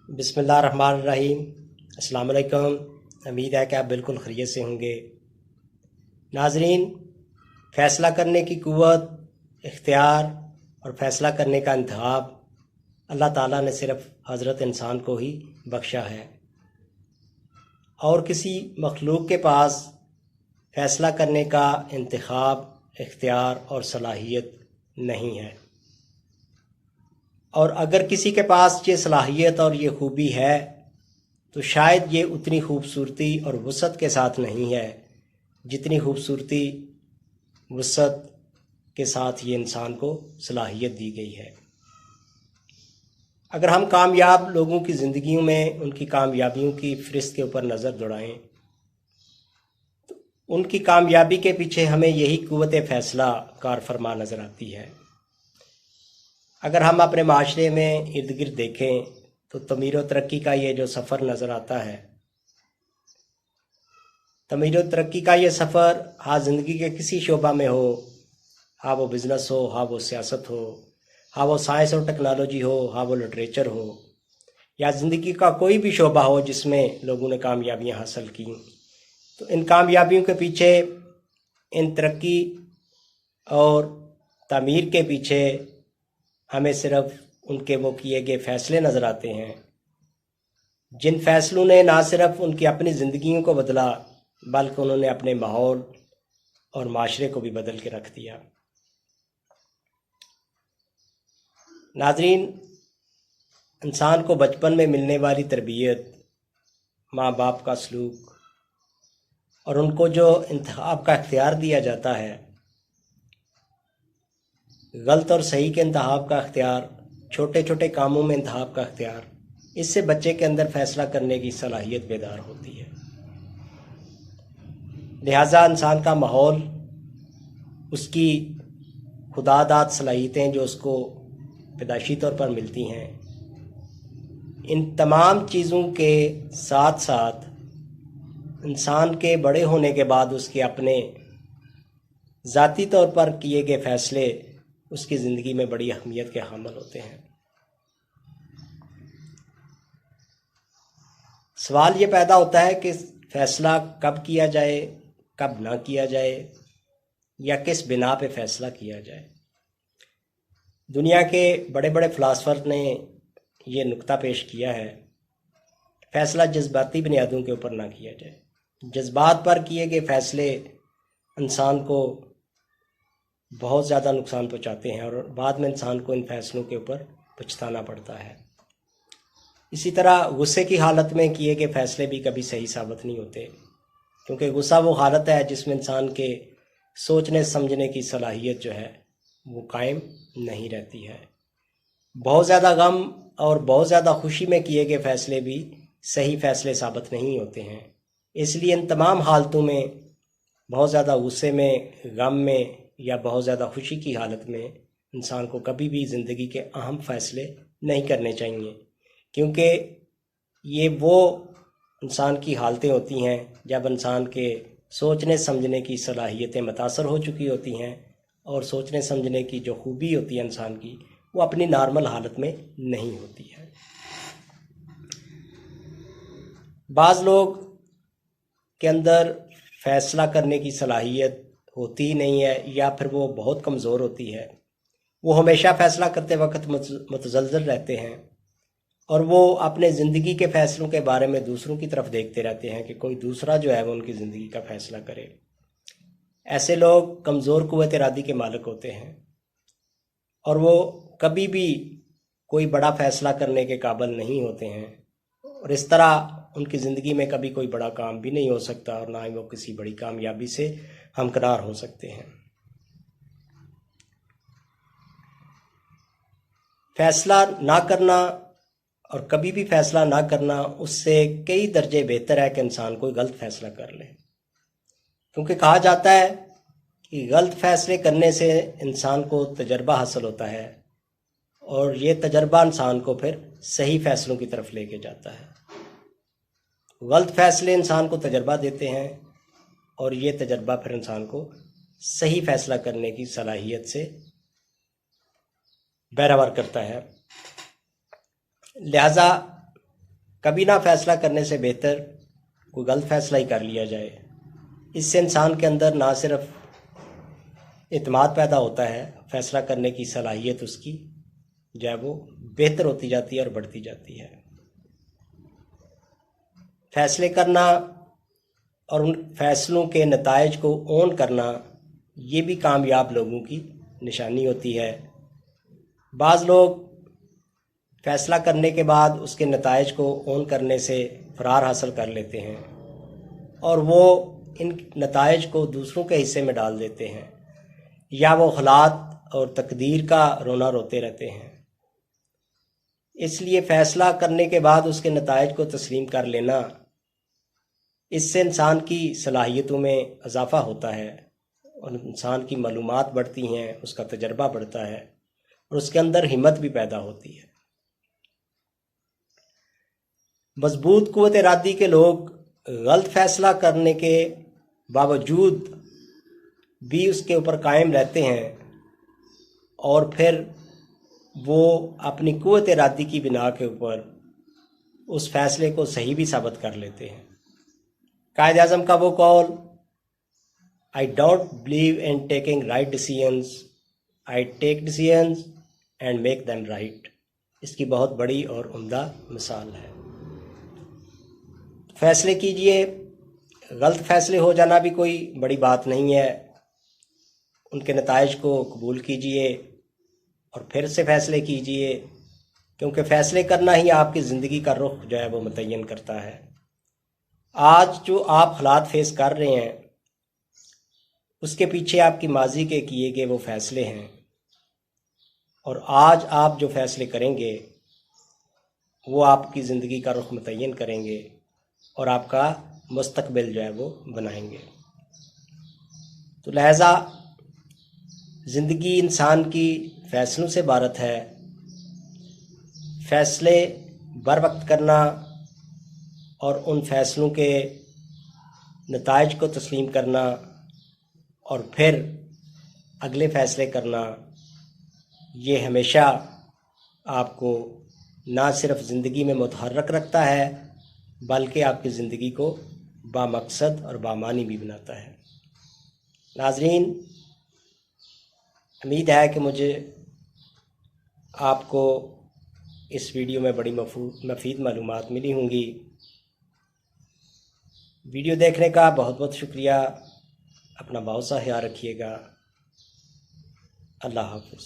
بسم اللہ الرحمن الرحیم۔ السلام علیکم۔ امید ہے کہ آپ بالکل خیریت سے ہوں گے۔ ناظرین، فیصلہ کرنے کی قوت، اختیار اور فیصلہ کرنے کا انتخاب اللہ تعالیٰ نے صرف حضرت انسان کو ہی بخشا ہے، اور کسی مخلوق کے پاس فیصلہ کرنے کا انتخاب، اختیار اور صلاحیت نہیں ہے۔ اور اگر کسی کے پاس یہ صلاحیت اور یہ خوبی ہے تو شاید یہ اتنی خوبصورتی اور وسعت کے ساتھ نہیں ہے جتنی خوبصورتی، وسعت کے ساتھ یہ انسان کو صلاحیت دی گئی ہے۔ اگر ہم کامیاب لوگوں کی زندگیوں میں ان کی کامیابیوں کی فہرست کے اوپر نظر دوڑائیں تو ان کی کامیابی کے پیچھے ہمیں یہی قوت فیصلہ کار فرما نظر آتی ہے۔ اگر ہم اپنے معاشرے میں ارد گرد دیکھیں تو تعمیر و ترقی کا یہ جو سفر نظر آتا ہے، تعمیر و ترقی کا یہ سفر ہاں زندگی کے کسی شعبہ میں ہو، ہاں وہ بزنس ہو، ہاں وہ سیاست ہو، ہاں وہ سائنس اور ٹیکنالوجی ہو، ہاں وہ لٹریچر ہو، یا زندگی کا کوئی بھی شعبہ ہو جس میں لوگوں نے کامیابیاں حاصل کی، تو ان کامیابیوں کے پیچھے، ان ترقی اور تعمیر کے پیچھے ہمیں صرف ان کے وہ کیے گئے فیصلے نظر آتے ہیں، جن فیصلوں نے نہ صرف ان کی اپنی زندگیوں کو بدلا بلکہ انہوں نے اپنے ماحول اور معاشرے کو بھی بدل کے رکھ دیا۔ ناظرین، انسان کو بچپن میں ملنے والی تربیت، ماں باپ کا سلوک اور ان کو جو انتخاب کا اختیار دیا جاتا ہے، غلط اور صحیح کے انتخاب کا اختیار، چھوٹے چھوٹے کاموں میں انتخاب کا اختیار، اس سے بچے کے اندر فیصلہ کرنے کی صلاحیت بیدار ہوتی ہے۔ لہٰذا انسان کا ماحول، اس کی خدا داد صلاحیتیں جو اس کو پیدائشی طور پر ملتی ہیں، ان تمام چیزوں کے ساتھ ساتھ انسان کے بڑے ہونے کے بعد اس کے اپنے ذاتی طور پر کیے گئے فیصلے اس کی زندگی میں بڑی اہمیت کے حامل ہوتے ہیں۔ سوال یہ پیدا ہوتا ہے کہ فیصلہ کب کیا جائے، کب نہ کیا جائے، یا کس بنا پہ فیصلہ کیا جائے۔ دنیا کے بڑے بڑے فلاسفر نے یہ نقطہ پیش کیا ہے، فیصلہ جذباتی بنیادوں کے اوپر نہ کیا جائے۔ جذبات پر کیے گئے فیصلے انسان کو بہت زیادہ نقصان پہنچاتے ہیں اور بعد میں انسان کو ان فیصلوں کے اوپر پچھتانا پڑتا ہے۔ اسی طرح غصے کی حالت میں کیے گئے فیصلے بھی کبھی صحیح ثابت نہیں ہوتے، کیونکہ غصہ وہ حالت ہے جس میں انسان کے سوچنے سمجھنے کی صلاحیت جو ہے وہ قائم نہیں رہتی ہے۔ بہت زیادہ غم اور بہت زیادہ خوشی میں کیے گئے فیصلے بھی صحیح فیصلے ثابت نہیں ہوتے ہیں۔ اس لیے ان تمام حالتوں میں، بہت زیادہ غصے میں، غم میں یا بہت زیادہ خوشی کی حالت میں انسان کو کبھی بھی زندگی کے اہم فیصلے نہیں کرنے چاہیے، کیونکہ یہ وہ انسان کی حالتیں ہوتی ہیں جب انسان کے سوچنے سمجھنے کی صلاحیتیں متاثر ہو چکی ہوتی ہیں، اور سوچنے سمجھنے کی جو خوبی ہوتی ہے انسان کی وہ اپنی نارمل حالت میں نہیں ہوتی ہے۔ بعض لوگ کے اندر فیصلہ کرنے کی صلاحیت ہوتی ہی نہیں ہے، یا پھر وہ بہت کمزور ہوتی ہے۔ وہ ہمیشہ فیصلہ کرتے وقت متزلزل رہتے ہیں، اور وہ اپنے زندگی کے فیصلوں کے بارے میں دوسروں کی طرف دیکھتے رہتے ہیں کہ کوئی دوسرا جو ہے وہ ان کی زندگی کا فیصلہ کرے۔ ایسے لوگ کمزور قوت ارادی کے مالک ہوتے ہیں، اور وہ کبھی بھی کوئی بڑا فیصلہ کرنے کے قابل نہیں ہوتے ہیں، اور اس طرح ان کی زندگی میں کبھی کوئی بڑا کام بھی نہیں ہو سکتا، اور نہ ہی وہ کسی بڑی کامیابی سے ہمکنار ہو سکتے ہیں۔ فیصلہ نہ کرنا اور کبھی بھی فیصلہ نہ کرنا اس سے کئی درجے بہتر ہے کہ انسان کوئی غلط فیصلہ کر لے، کیونکہ کہا جاتا ہے کہ غلط فیصلے کرنے سے انسان کو تجربہ حاصل ہوتا ہے، اور یہ تجربہ انسان کو پھر صحیح فیصلوں کی طرف لے کے جاتا ہے۔ غلط فیصلے انسان کو تجربہ دیتے ہیں، اور یہ تجربہ پھر انسان کو صحیح فیصلہ کرنے کی صلاحیت سے بہرور کرتا ہے۔ لہذا کبھی نہ فیصلہ کرنے سے بہتر کوئی غلط فیصلہ ہی کر لیا جائے۔ اس سے انسان کے اندر نہ صرف اعتماد پیدا ہوتا ہے، فیصلہ کرنے کی صلاحیت اس کی جو ہے وہ بہتر ہوتی جاتی ہے اور بڑھتی جاتی ہے۔ فیصلے کرنا اور ان فیصلوں کے نتائج کو اون کرنا، یہ بھی کامیاب لوگوں کی نشانی ہوتی ہے۔ بعض لوگ فیصلہ کرنے کے بعد اس کے نتائج کو اون کرنے سے فرار حاصل کر لیتے ہیں اور وہ ان نتائج کو دوسروں کے حصے میں ڈال دیتے ہیں، یا وہ حالات اور تقدیر کا رونا روتے رہتے ہیں۔ اس لیے فیصلہ کرنے کے بعد اس کے نتائج کو تسلیم کر لینا، اس سے انسان کی صلاحیتوں میں اضافہ ہوتا ہے اور انسان کی معلومات بڑھتی ہیں، اس کا تجربہ بڑھتا ہے اور اس کے اندر ہمت بھی پیدا ہوتی ہے۔ مضبوط قوت ارادی کے لوگ غلط فیصلہ کرنے کے باوجود بھی اس کے اوپر قائم رہتے ہیں اور پھر وہ اپنی قوت ارادی کی بنا کے اوپر اس فیصلے کو صحیح بھی ثابت کر لیتے ہیں۔ قائد اعظم کا وہ قول، I don't believe in taking right decisions, I take decisions and make them right، اس کی بہت بڑی اور عمدہ مثال ہے۔ فیصلے کیجئے، غلط فیصلے ہو جانا بھی کوئی بڑی بات نہیں ہے، ان کے نتائج کو قبول کیجئے اور پھر سے فیصلے کیجئے، کیونکہ فیصلے کرنا ہی آپ کی زندگی کا رخ جو ہے وہ متعین کرتا ہے۔ آج جو آپ حالات فیس کر رہے ہیں، اس کے پیچھے آپ کی ماضی کے کیے گئے وہ فیصلے ہیں، اور آج آپ جو فیصلے کریں گے وہ آپ کی زندگی کا رخ متعین کریں گے اور آپ کا مستقبل جو ہے وہ بنائیں گے۔ تو لہٰذا زندگی انسان کی فیصلوں سے عبارت ہے۔ فیصلے بر وقت کرنا اور ان فیصلوں کے نتائج کو تسلیم کرنا اور پھر اگلے فیصلے کرنا، یہ ہمیشہ آپ کو نہ صرف زندگی میں متحرک رکھتا ہے بلکہ آپ کی زندگی کو بامقصد اور بامعنی بھی بناتا ہے۔ ناظرین، امید ہے کہ مجھے آپ کو اس ویڈیو میں بڑی مفید معلومات ملی ہوں گی۔ ویڈیو دیکھنے کا بہت بہت شکریہ۔ اپنا بہت سا خیال رکھیے گا۔ اللہ حافظ۔